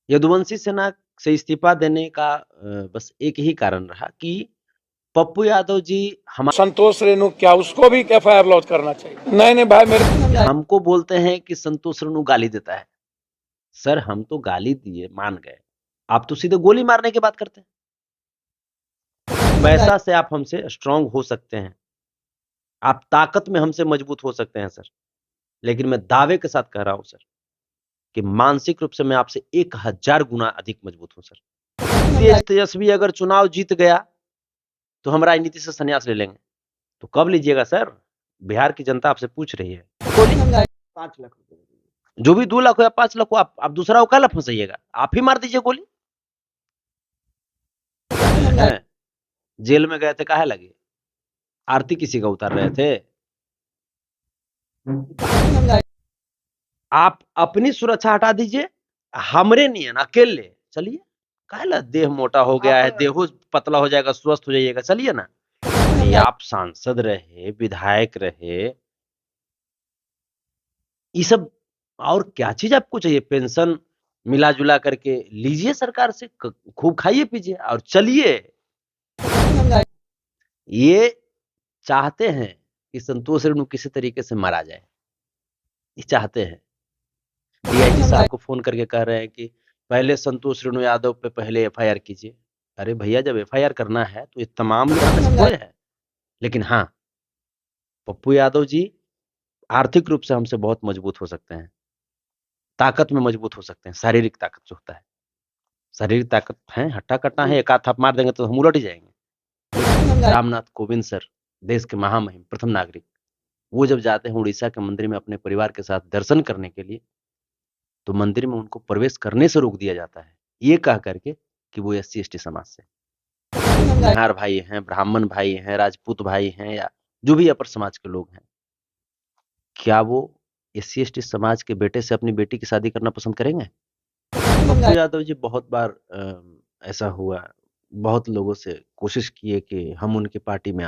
यदुवंशी सेना से इस्तीफा देने का बस एक ही कारण रहा कि पप्पू यादव जी संतोष रेणु, क्या उसको भी एफआईआर लॉन्च करना चाहिए? नहीं भाई, मेरे हमको बोलते हैं कि संतोष रेणु गाली देता है। सर हम तो गाली दिए, मान गए, आप तो सीधे गोली मारने की बात करते हैं। पैसा से आप हमसे स्ट्रांग हो सकते हैं, आप ताकत में हमसे मजबूत हो सकते हैं सर, लेकिन मैं दावे के साथ कह रहा हूं सर कि मानसिक रूप से मैं आपसे 1000 गुना अधिक मजबूत हूं सर। तेजस्वी अगर चुनाव जीत गया तो हम राजनीति से संन्यास ले लेंगे। तो कब लीजिएगा सर? बिहार की जनता आपसे पूछ रही है। 5 लाख जो भी 2 लाख हो या 5 लाख हो, आप दूसरा को काला फंसाइएगा, आप ही मार दीजिए गोली। जेल में गए थे काहे लगे? आरती किसी का उतार रहे थे? आप अपनी सुरक्षा हटा दीजिए, हमरे नियन अकेले चलिए। काहे देह मोटा हो गया है, देहो पतला हो जाएगा, स्वस्थ हो जाइएगा, चलिए ना। आप सांसद रहे, विधायक रहे, ये सब और क्या चीज आपको चाहिए? पेंशन मिला जुला करके लीजिए सरकार से, खूब खाइए पीजिए और चलिए। ये चाहते हैं कि संतोष रेणु किसी तरीके से मारा जाए, ये चाहते हैं। डीआईजी साहब को फोन करके कह रहे हैं कि पहले संतोष रेणु यादव पे पहले एफआईआर कीजिए। अरे भैया, जब एफआईआर करना है तो ये तमाम लोग थोड़े हैं। लेकिन हाँ, पप्पू यादव जी आर्थिक रूप से हमसे बहुत मजबूत हो सकते हैं, ताकत में मजबूत हो सकते हैं, शारीरिक ताकत जो होता है, शारीरिक ताकत है, हट्टा कट्टा है, एक हाथ आप मार देंगे तो हम उलट ही जाएंगे। रामनाथ कोविंद सर, देश के महामहिम प्रथम नागरिक, वो जब जाते हैं उड़ीसा के मंदिर में अपने परिवार के साथ दर्शन करने के लिए, तो मंदिर में उनको प्रवेश करने से रोक दिया जाता है, ये कह करके कि वो SC ST समाज से, बिहार भाई हैं, ब्राह्मण भाई हैं, राजपूत भाई हैं, या जो भी अपर समाज के लोग हैं, क्या वो SC ST समाज के बेटे से अपनी बेटी की शादी करना पसंद करेंगे? पप्पू यादव जी बहुत बार ऐसा हुआ, बहुत लोगों से कोशिश किए कि हम उनकी पार्टी में आ जाए।